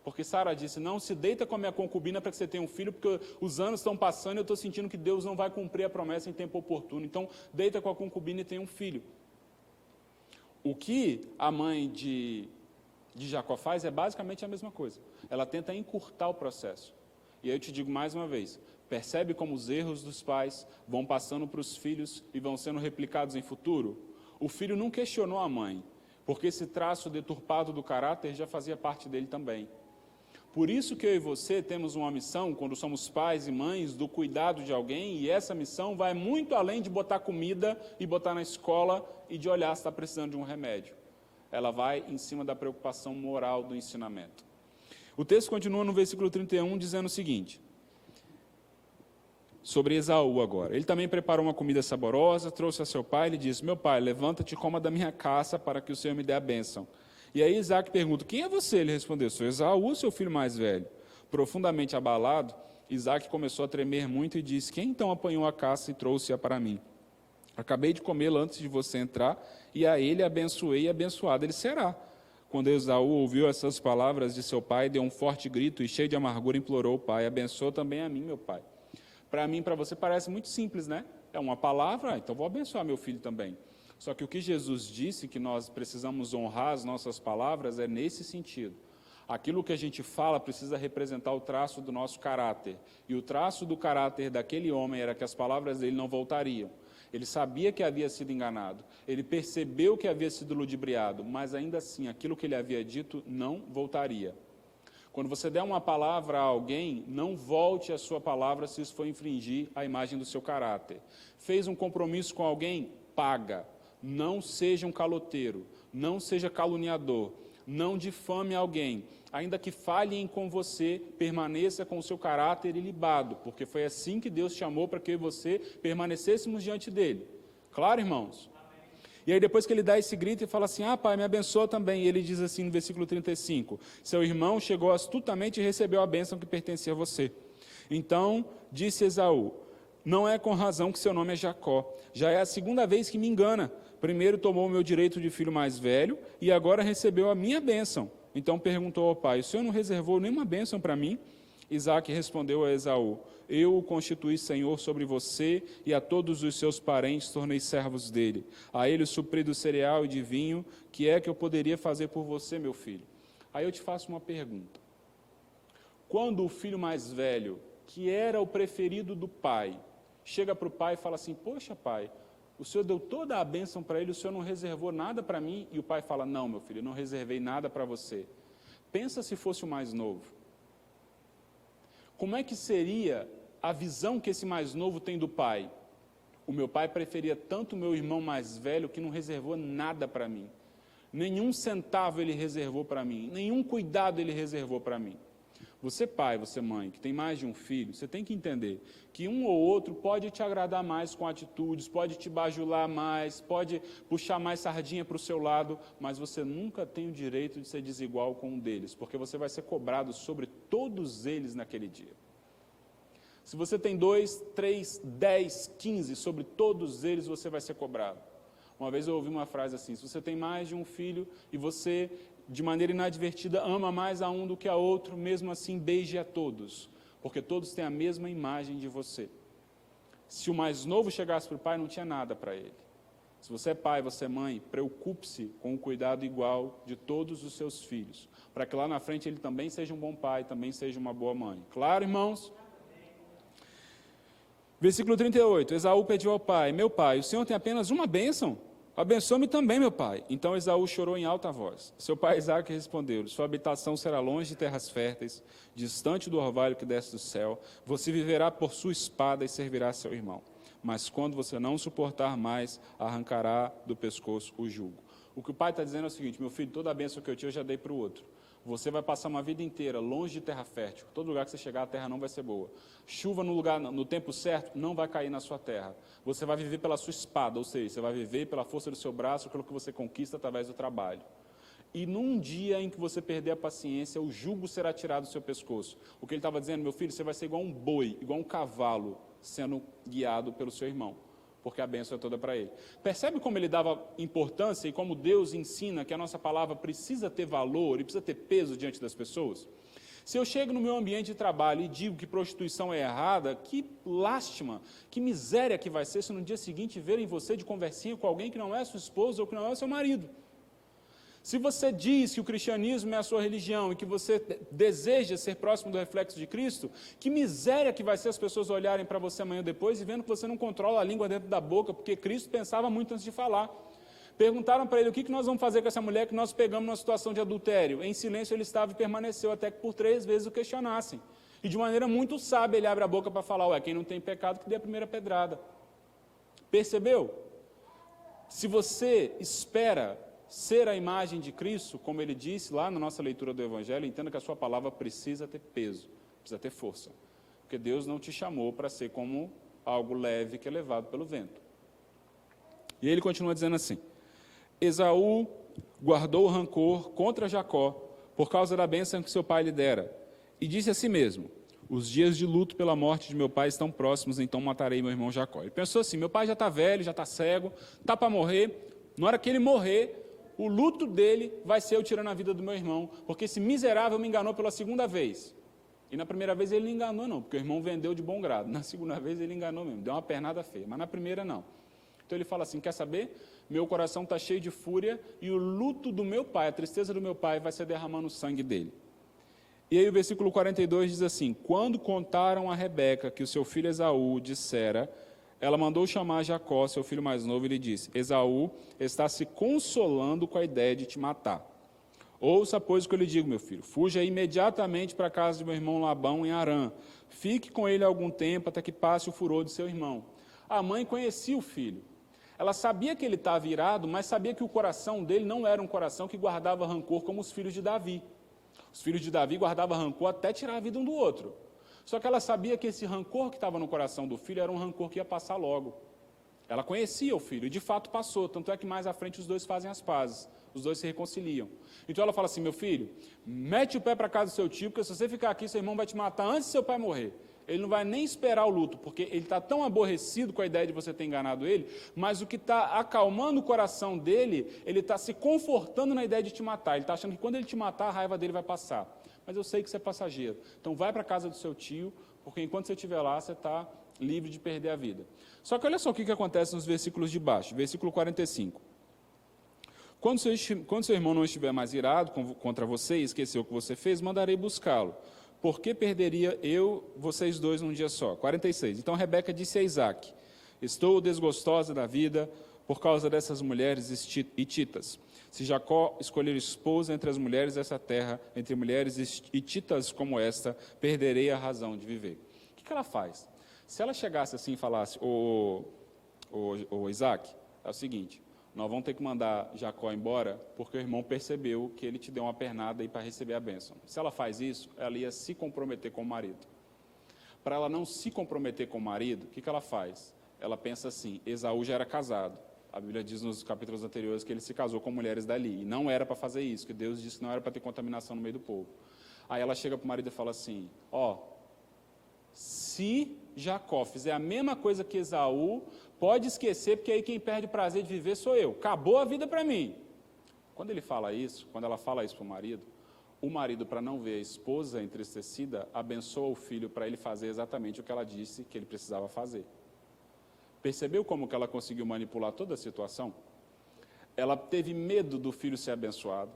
[SPEAKER 1] Porque Sara disse, não se deita com a minha concubina para que você tenha um filho, porque os anos estão passando e eu estou sentindo que Deus não vai cumprir a promessa em tempo oportuno. Então, deita com a concubina e tenha um filho. O que a mãe de Jacó faz é basicamente a mesma coisa. Ela tenta encurtar o processo. E aí eu te digo mais uma vez, percebe como os erros dos pais vão passando para os filhos e vão sendo replicados em futuro? O filho não questionou a mãe, porque esse traço deturpado do caráter já fazia parte dele também. Por isso que eu e você temos uma missão, quando somos pais e mães, do cuidado de alguém, e essa missão vai muito além de botar comida e botar na escola e de olhar se está precisando de um remédio. Ela vai em cima da preocupação moral do ensinamento. O texto continua no versículo 31, dizendo o seguinte, sobre Esaú agora. Ele também preparou uma comida saborosa, trouxe a seu pai e lhe disse, meu pai, levanta-te e coma da minha caça para que o Senhor me dê a bênção. E aí Isaac pergunta, quem é você? Ele respondeu, sou Esaú, seu filho mais velho. Profundamente abalado, Isaac começou a tremer muito e disse, quem então apanhou a caça e trouxe-a para mim? Acabei de comê-la antes de você entrar, e a ele abençoei e abençoado ele será. Quando Esaú ouviu essas palavras de seu pai, deu um forte grito e cheio de amargura implorou o pai, abençoa também a mim, meu pai. Para mim, para você, parece muito simples, né? É uma palavra, então vou abençoar meu filho também. Só que o que Jesus disse, que nós precisamos honrar as nossas palavras, é nesse sentido. Aquilo que a gente fala precisa representar o traço do nosso caráter. E o traço do caráter daquele homem era que as palavras dele não voltariam. Ele sabia que havia sido enganado, ele percebeu que havia sido ludibriado, mas ainda assim, aquilo que ele havia dito não voltaria. Quando você der uma palavra a alguém, não volte a sua palavra se isso for infringir a imagem do seu caráter. Fez um compromisso com alguém? Paga. Não seja um caloteiro, não seja caluniador, não difame alguém. Ainda que falhem com você, permaneça com o seu caráter ilibado, porque foi assim que Deus chamou para que eu e você permanecêssemos diante dele. Claro, irmãos? E aí depois que ele dá esse grito e fala assim, pai, me abençoa também. E ele diz assim no versículo 35, seu irmão chegou astutamente e recebeu a bênção que pertencia a você. Então disse Esaú, não é com razão que seu nome é Jacó, já é a segunda vez que me engana. Primeiro tomou o meu direito de filho mais velho e agora recebeu a minha bênção. Então perguntou ao pai, o senhor não reservou nenhuma bênção para mim? Isaac respondeu a Esaú, eu o constituí senhor sobre você e a todos os seus parentes tornei servos dele. A ele o supri do cereal e de vinho, que é que eu poderia fazer por você, meu filho? Aí eu te faço uma pergunta. Quando o filho mais velho, que era o preferido do pai, chega para o pai e fala assim, poxa pai, o senhor deu toda a bênção para ele, o senhor não reservou nada para mim? E o pai fala, não meu filho, eu não reservei nada para você. Pensa se fosse o mais novo. Como é que seria a visão que esse mais novo tem do pai? O meu pai preferia tanto o meu irmão mais velho que não reservou nada para mim. Nenhum centavo ele reservou para mim, nenhum cuidado ele reservou para mim. Você pai, você mãe, que tem mais de um filho, você tem que entender que um ou outro pode te agradar mais com atitudes, pode te bajular mais, pode puxar mais sardinha para o seu lado, mas você nunca tem o direito de ser desigual com um deles, porque você vai ser cobrado sobre todos eles naquele dia. Se você tem 2, 3, 10, 15, sobre todos eles você vai ser cobrado. Uma vez eu ouvi uma frase assim, se você tem mais de um filho e você, de maneira inadvertida, ama mais a um do que a outro, mesmo assim beije a todos, porque todos têm a mesma imagem de você. Se o mais novo chegasse para o pai, não tinha nada para ele. Se você é pai, você é mãe, preocupe-se com o cuidado igual de todos os seus filhos, para que lá na frente ele também seja um bom pai, também seja uma boa mãe. Claro, irmãos? Versículo 38, Esaú pediu ao pai, meu pai, o Senhor tem apenas uma bênção? Abençoa-me também, meu pai. Então Esaú chorou em alta voz. Seu pai Isaque respondeu, sua habitação será longe de terras férteis, distante do orvalho que desce do céu. Você viverá por sua espada e servirá seu irmão. Mas quando você não suportar mais, arrancará do pescoço o jugo. O que o pai está dizendo é o seguinte, meu filho, toda a bênção que eu tinha, eu já dei para o outro. Você vai passar uma vida inteira longe de terra fértil. Todo lugar que você chegar, a terra não vai ser boa. Chuva no tempo certo não vai cair na sua terra. Você vai viver pela sua espada, ou seja, você vai viver pela força do seu braço, pelo que você conquista através do trabalho. E num dia em que você perder a paciência, o jugo será tirado do seu pescoço. O que ele estava dizendo, meu filho, você vai ser igual um boi, igual um cavalo, sendo guiado pelo seu irmão, porque a bênção é toda para ele. Percebe como ele dava importância e como Deus ensina que a nossa palavra precisa ter valor e precisa ter peso diante das pessoas? Se eu chego no meu ambiente de trabalho e digo que prostituição é errada, que lástima, que miséria que vai ser se no dia seguinte verem você de conversinha com alguém que não é sua esposa ou que não é seu marido. Se você diz que o cristianismo é a sua religião e que você deseja ser próximo do reflexo de Cristo, que miséria que vai ser as pessoas olharem para você amanhã depois e vendo que você não controla a língua dentro da boca, porque Cristo pensava muito antes de falar. Perguntaram para ele, o que nós vamos fazer com essa mulher que nós pegamos numa situação de adultério? Em silêncio ele estava e permaneceu, até que por 3 vezes o questionassem. E de maneira muito sábia ele abre a boca para falar, quem não tem pecado que dê a primeira pedrada. Percebeu? Se você espera ser a imagem de Cristo, como ele disse lá na nossa leitura do Evangelho, entenda que a sua palavra precisa ter peso, precisa ter força. Porque Deus não te chamou para ser como algo leve que é levado pelo vento. E ele continua dizendo assim, Esaú guardou o rancor contra Jacó, por causa da bênção que seu pai lhe dera, e disse a si mesmo, os dias de luto pela morte de meu pai estão próximos, então matarei meu irmão Jacó. Ele pensou assim, meu pai já está velho, já está cego, está para morrer, na hora que ele morrer, o luto dele vai ser eu tirando a vida do meu irmão, porque esse miserável me enganou pela segunda vez. E na primeira vez ele não enganou não, porque o irmão vendeu de bom grado. Na segunda vez ele enganou mesmo, deu uma pernada feia, mas na primeira não. Então ele fala assim, quer saber? Meu coração está cheio de fúria e o luto do meu pai, a tristeza do meu pai vai ser derramando o sangue dele. E aí o versículo 42 diz assim, quando contaram a Rebeca que o seu filho Esaú dissera, ela mandou chamar Jacó, seu filho mais novo, e lhe disse, Esaú está se consolando com a ideia de te matar. Ouça, pois, o que eu lhe digo, meu filho. Fuja imediatamente para a casa de meu irmão Labão, em Harã. Fique com ele algum tempo, até que passe o furor de seu irmão. A mãe conhecia o filho. Ela sabia que ele estava irado, mas sabia que o coração dele não era um coração que guardava rancor como os filhos de Davi. Os filhos de Davi guardavam rancor até tirar a vida um do outro. Só que ela sabia que esse rancor que estava no coração do filho era um rancor que ia passar logo. Ela conhecia o filho, e de fato passou, tanto é que mais à frente os dois fazem as pazes, os dois se reconciliam. Então ela fala assim, meu filho, mete o pé para casa do seu tio, porque se você ficar aqui, seu irmão vai te matar antes de seu pai morrer. Ele não vai nem esperar o luto, porque ele está tão aborrecido com a ideia de você ter enganado ele, mas o que está acalmando o coração dele, ele está se confortando na ideia de te matar. Ele está achando que quando ele te matar, a raiva dele vai passar. Mas eu sei que você é passageiro. Então vai para a casa do seu tio, porque enquanto você estiver lá, você está livre de perder a vida. Só que olha só o que acontece nos versículos de baixo. Versículo 45. Quando seu irmão não estiver mais irado contra você e esqueceu o que você fez, mandarei buscá-lo. Por que perderia vocês dois num dia só? 46. Então Rebeca disse a Isaque, estou desgostosa da vida por causa dessas mulheres hititas. Se Jacó escolher esposa entre as mulheres dessa terra, entre mulheres hititas como esta, perderei a razão de viver. O que ela faz? Se ela chegasse assim e falasse, Isaque, é o seguinte, nós vamos ter que mandar Jacó embora, porque o irmão percebeu que ele te deu uma pernada aí para receber a bênção. Se ela faz isso, ela ia se comprometer com o marido. Para ela não se comprometer com o marido, o que ela faz? Ela pensa assim, Esaú já era casado. A Bíblia diz nos capítulos anteriores que ele se casou com mulheres dali. E não era para fazer isso, que Deus disse que não era para ter contaminação no meio do povo. Aí ela chega para o marido e fala assim, se Jacó fizer a mesma coisa que Esaú, pode esquecer, porque aí quem perde o prazer de viver sou eu. Acabou a vida para mim. Quando ela fala isso para o marido, para não ver a esposa entristecida, abençoa o filho para ele fazer exatamente o que ela disse que ele precisava fazer. Percebeu como que ela conseguiu manipular toda a situação? Ela teve medo do filho ser abençoado.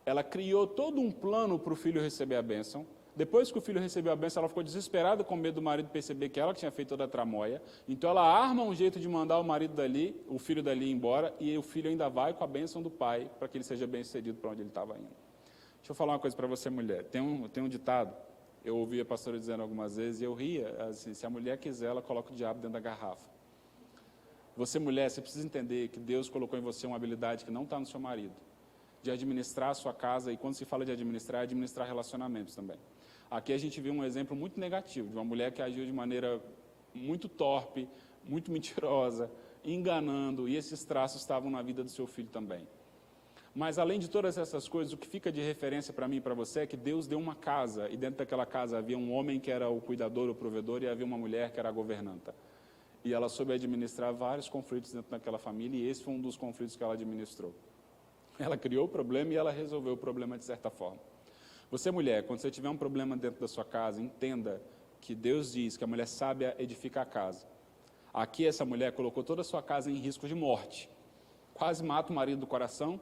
[SPEAKER 1] Ela criou todo um plano para o filho receber a bênção. Depois que o filho recebeu a bênção, ela ficou desesperada com medo do marido perceber que ela tinha feito toda a tramóia. Então ela arma um jeito de mandar o marido dali, o filho dali embora, e o filho ainda vai com a bênção do pai, para que ele seja bem-sucedido para onde ele estava indo. Deixa eu falar uma coisa para você, mulher. Tem um ditado, eu ouvi a pastora dizendo algumas vezes, e eu ria, assim, se a mulher quiser, ela coloca o diabo dentro da garrafa. Você, mulher, você precisa entender que Deus colocou em você uma habilidade que não está no seu marido, de administrar a sua casa, e quando se fala de administrar, é administrar relacionamentos também. Aqui a gente viu um exemplo muito negativo, de uma mulher que agiu de maneira muito torpe, muito mentirosa, enganando, e esses traços estavam na vida do seu filho também. Mas, além de todas essas coisas, o que fica de referência para mim e para você é que Deus deu uma casa, e dentro daquela casa havia um homem que era o cuidador, o provedor, e havia uma mulher que era a governanta. E ela soube administrar vários conflitos dentro daquela família, e esse foi um dos conflitos que ela administrou. Ela criou o problema e ela resolveu o problema de certa forma. Você, mulher, quando você tiver um problema dentro da sua casa, entenda que Deus diz que a mulher sábia edifica a casa. Aqui essa mulher colocou toda a sua casa em risco de morte. Quase mata o marido do coração,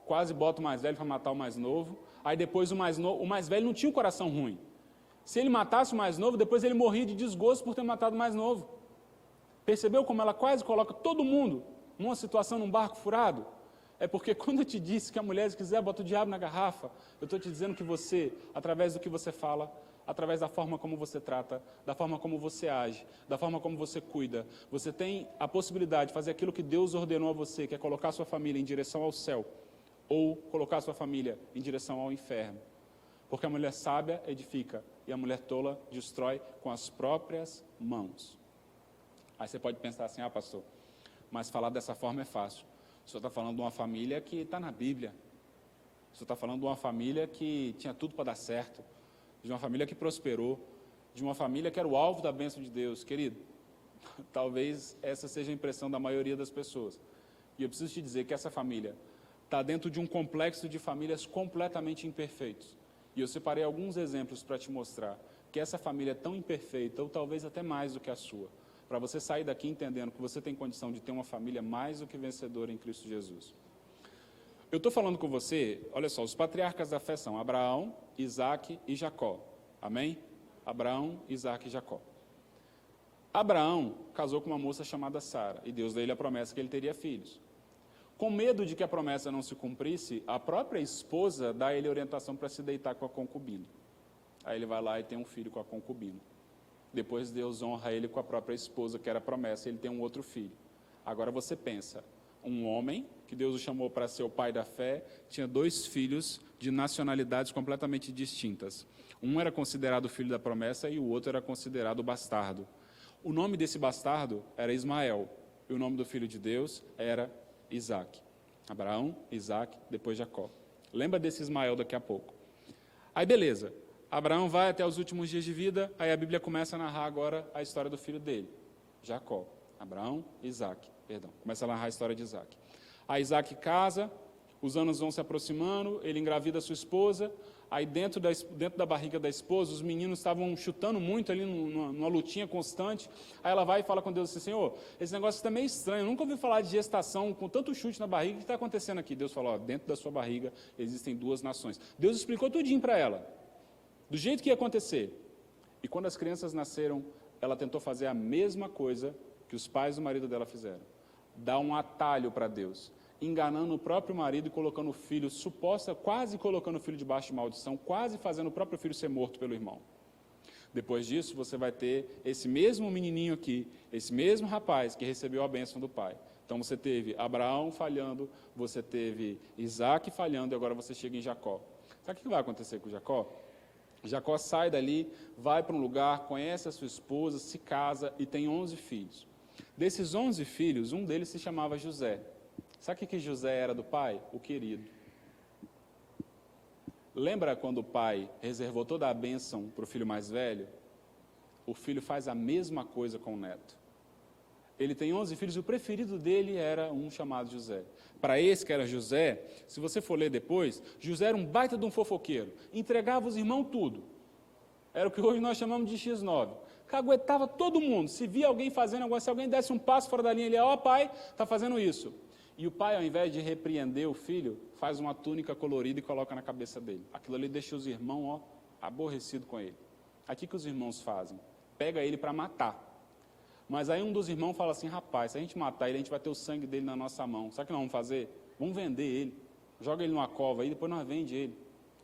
[SPEAKER 1] quase bota o mais velho para matar o mais novo. Aí depois o mais velho não tinha o coração ruim. Se ele matasse o mais novo, depois ele morria de desgosto por ter matado o mais novo. Percebeu como ela quase coloca todo mundo numa situação, num barco furado? É porque quando eu te disse que a mulher, se quiser, bota o diabo na garrafa, eu estou te dizendo que você, através do que você fala, através da forma como você trata, da forma como você age, da forma como você cuida, você tem a possibilidade de fazer aquilo que Deus ordenou a você, que é colocar a sua família em direção ao céu, ou colocar a sua família em direção ao inferno. Porque a mulher sábia edifica, e a mulher tola destrói com as próprias mãos. Aí você pode pensar assim, pastor, mas falar dessa forma é fácil. O senhor está falando de uma família que está na Bíblia. O senhor está falando de uma família que tinha tudo para dar certo, de uma família que prosperou, de uma família que era o alvo da bênção de Deus. Querido, talvez essa seja a impressão da maioria das pessoas. E eu preciso te dizer que essa família está dentro de um complexo de famílias completamente imperfeitos. E eu separei alguns exemplos para te mostrar que essa família é tão imperfeita, ou talvez até mais do que a sua, para você sair daqui entendendo que você tem condição de ter uma família mais do que vencedora em Cristo Jesus. Eu estou falando com você, olha só, os patriarcas da fé são Abraão, Isaac e Jacó. Amém? Abraão, Isaac e Jacó. Abraão casou com uma moça chamada Sara, e Deus deu ele a promessa que ele teria filhos. Com medo de que a promessa não se cumprisse, a própria esposa dá a ele orientação para se deitar com a concubina. Aí ele vai lá e tem um filho com a concubina. Depois Deus honra ele com a própria esposa, que era a promessa, ele tem um outro filho. Agora você pensa, um homem, que Deus o chamou para ser o pai da fé, tinha 2 filhos de nacionalidades completamente distintas. Um era considerado o filho da promessa e o outro era considerado o bastardo. O nome desse bastardo era Ismael, e o nome do filho de Deus era Isaac. Abraão, Isaac, depois Jacó. Lembra desse Ismael daqui a pouco. Aí beleza. Abraão vai até os últimos dias de vida, aí a Bíblia começa a narrar agora a história do filho dele, Jacó. Começa a narrar a história de Isaac. Aí Isaac casa, os anos vão se aproximando, ele engravida a sua esposa, aí dentro da barriga da esposa, os meninos estavam chutando muito ali, numa lutinha constante, aí ela vai e fala com Deus assim, Senhor, esse negócio está meio estranho, eu nunca ouvi falar de gestação com tanto chute na barriga, o que está acontecendo aqui? Deus falou, dentro da sua barriga existem 2 nações. Deus explicou tudinho para ela. Do jeito que ia acontecer. E quando as crianças nasceram, ela tentou fazer a mesma coisa que os pais do marido dela fizeram. Dar um atalho para Deus. Enganando o próprio marido e colocando o filho, quase colocando o filho debaixo de maldição, quase fazendo o próprio filho ser morto pelo irmão. Depois disso, você vai ter esse mesmo menininho aqui, esse mesmo rapaz que recebeu a bênção do pai. Então você teve Abraão falhando, você teve Isaac falhando e agora você chega em Jacó. Sabe o que vai acontecer com Jacó? Jacó sai dali, vai para um lugar, conhece a sua esposa, se casa e tem 11 filhos. Desses 11 filhos, um deles se chamava José. Sabe o que José era do pai? O querido. Lembra quando o pai reservou toda a bênção para o filho mais velho? O filho faz a mesma coisa com o neto. Ele tem 11 filhos, o preferido dele era um chamado José. Para esse que era José, se você for ler depois, José era um baita de um fofoqueiro, entregava os irmãos tudo. Era o que hoje nós chamamos de X9. caguetava todo mundo. Se via alguém fazendo alguma coisa, se alguém desse um passo fora da linha, ele ia, ó pai, está fazendo isso. E o pai, ao invés de repreender o filho, faz uma túnica colorida e coloca na cabeça dele. Aquilo ali deixa os irmãos, aborrecidos com ele. Aqui que os irmãos fazem? Pega ele para matar. Mas aí um dos irmãos fala assim, rapaz, se a gente matar ele, a gente vai ter o sangue dele na nossa mão. Sabe o que nós vamos fazer? Vamos vender ele. Joga ele numa cova aí, depois nós vende ele.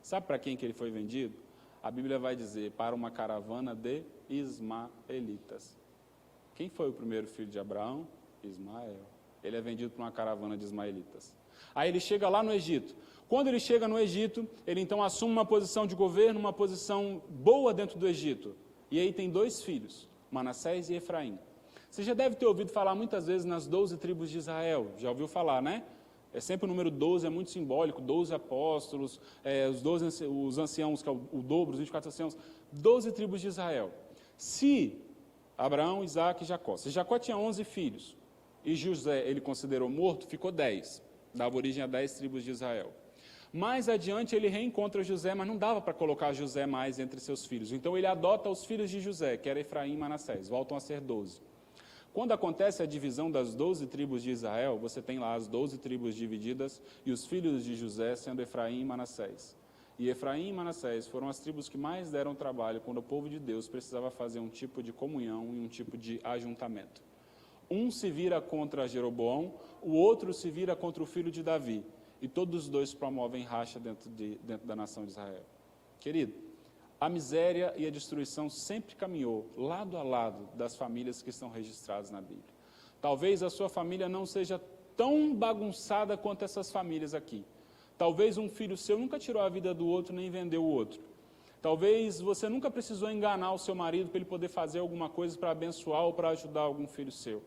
[SPEAKER 1] Sabe para quem que ele foi vendido? A Bíblia vai dizer, para uma caravana de ismaelitas. Quem foi o primeiro filho de Abraão? Ismael. Ele é vendido para uma caravana de ismaelitas. Aí ele chega lá no Egito. Quando ele chega no Egito, ele então assume uma posição de governo, uma posição boa dentro do Egito. E aí tem 2 filhos, Manassés e Efraim. Você já deve ter ouvido falar muitas vezes nas 12 tribos de Israel. Já ouviu falar, né? É sempre o número 12, é muito simbólico. 12 apóstolos, os anciãos, que é o dobro, os 24 anciãos. 12 tribos de Israel. Se Abraão, Isaac e Jacó. Se Jacó tinha 11 filhos e José ele considerou morto, ficou 10. Dava origem a 10 tribos de Israel. Mais adiante ele reencontra José, mas não dava para colocar José mais entre seus filhos. Então ele adota os filhos de José, que era Efraim e Manassés. Voltam a ser 12. Quando acontece a divisão das 12 tribos de Israel, você tem lá as 12 tribos divididas e os filhos de José sendo Efraim e Manassés. E Efraim e Manassés foram as tribos que mais deram trabalho quando o povo de Deus precisava fazer um tipo de comunhão e um tipo de ajuntamento. Um se vira contra Jeroboão, o outro se vira contra o filho de Davi. E todos os dois promovem racha dentro da nação de Israel. Querido, a miséria e a destruição sempre caminhou lado a lado das famílias que estão registradas na Bíblia. Talvez a sua família não seja tão bagunçada quanto essas famílias aqui. Talvez um filho seu nunca tirou a vida do outro nem vendeu o outro. Talvez você nunca precisou enganar o seu marido para ele poder fazer alguma coisa para abençoar ou para ajudar algum filho seu.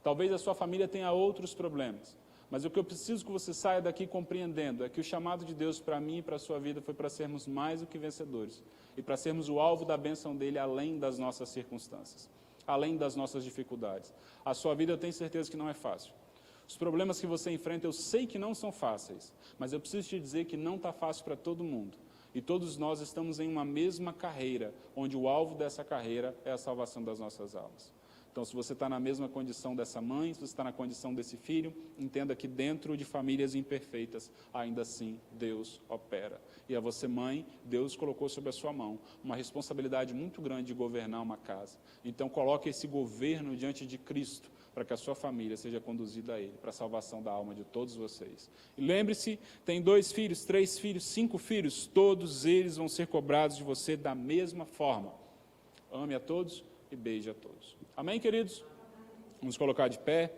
[SPEAKER 1] Talvez a sua família tenha outros problemas. Mas o que eu preciso que você saia daqui compreendendo é que o chamado de Deus para mim e para a sua vida foi para sermos mais do que vencedores. E para sermos o alvo da bênção dele além das nossas circunstâncias, além das nossas dificuldades. A sua vida eu tenho certeza que não é fácil. Os problemas que você enfrenta eu sei que não são fáceis, mas eu preciso te dizer que não está fácil para todo mundo. E todos nós estamos em uma mesma carreira, onde o alvo dessa carreira é a salvação das nossas almas. Então, se você está na mesma condição dessa mãe, se você está na condição desse filho, entenda que dentro de famílias imperfeitas, ainda assim, Deus opera. E a você, mãe, Deus colocou sobre a sua mão uma responsabilidade muito grande de governar uma casa. Então, coloque esse governo diante de Cristo, para que a sua família seja conduzida a Ele, para a salvação da alma de todos vocês. E lembre-se, tem 2 filhos, 3 filhos, 5 filhos, todos eles vão ser cobrados de você da mesma forma. Ame a todos e beije a todos. Amém, queridos? Vamos colocar de pé.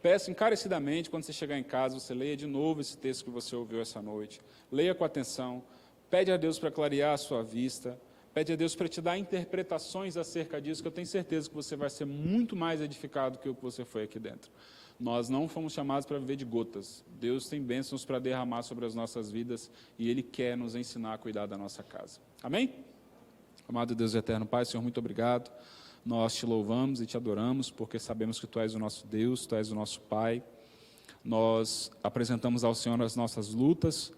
[SPEAKER 1] Peço encarecidamente, quando você chegar em casa, você leia de novo esse texto que você ouviu essa noite. Leia com atenção. Pede a Deus para clarear a sua vista. Pede a Deus para te dar interpretações acerca disso, que eu tenho certeza que você vai ser muito mais edificado que o que você foi aqui dentro. Nós não fomos chamados para viver de gotas. Deus tem bênçãos para derramar sobre as nossas vidas e Ele quer nos ensinar a cuidar da nossa casa. Amém? Amado Deus eterno Pai, Senhor, muito obrigado. Nós te louvamos e te adoramos, porque sabemos que Tu és o nosso Deus, Tu és o nosso Pai. Nós apresentamos ao Senhor as nossas lutas,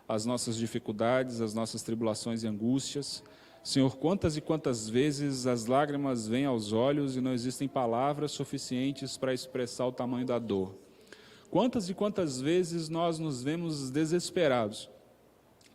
[SPEAKER 1] as nossas dificuldades, as nossas tribulações e angústias. Senhor, quantas e quantas vezes as lágrimas vêm aos olhos e não existem palavras suficientes para expressar o tamanho da dor. Quantas e quantas vezes nós nos vemos desesperados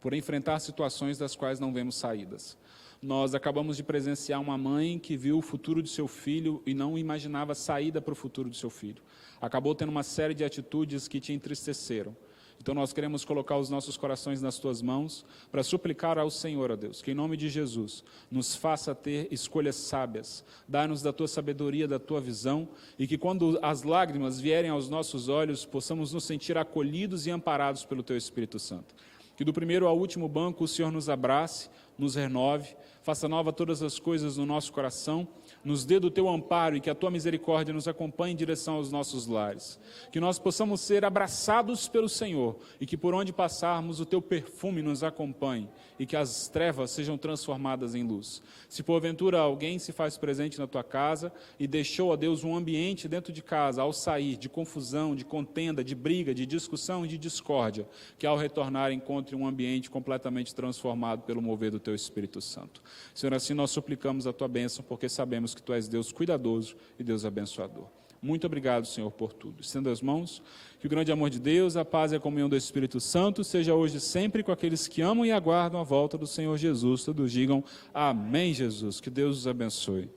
[SPEAKER 1] por enfrentar situações das quais não vemos saídas. Nós acabamos de presenciar uma mãe que viu o futuro de seu filho e não imaginava saída para o futuro do seu filho. Acabou tendo uma série de atitudes que te entristeceram. Então nós queremos colocar os nossos corações nas Tuas mãos para suplicar ao Senhor, ó Deus, que em nome de Jesus nos faça ter escolhas sábias, dá-nos da Tua sabedoria, da Tua visão, e que quando as lágrimas vierem aos nossos olhos, possamos nos sentir acolhidos e amparados pelo Teu Espírito Santo. Que do primeiro ao último banco o Senhor nos abrace, nos renove, faça nova todas as coisas no nosso coração, nos dê do Teu amparo e que a Tua misericórdia nos acompanhe em direção aos nossos lares. Que nós possamos ser abraçados pelo Senhor e que por onde passarmos o Teu perfume nos acompanhe e que as trevas sejam transformadas em luz. Se porventura alguém se faz presente na tua casa e deixou, ó Deus, um ambiente dentro de casa, ao sair, de confusão, de contenda, de briga, de discussão e de discórdia, que ao retornar encontre um ambiente completamente transformado pelo mover do Teu Teu Espírito Santo. Senhor, assim nós suplicamos a Tua bênção, porque sabemos que Tu és Deus cuidadoso e Deus abençoador. Muito obrigado, Senhor, por tudo. Estenda as mãos, que o grande amor de Deus, a paz e a comunhão do Espírito Santo seja hoje e sempre com aqueles que amam e aguardam a volta do Senhor Jesus. Todos digam amém, Jesus. Que Deus os abençoe.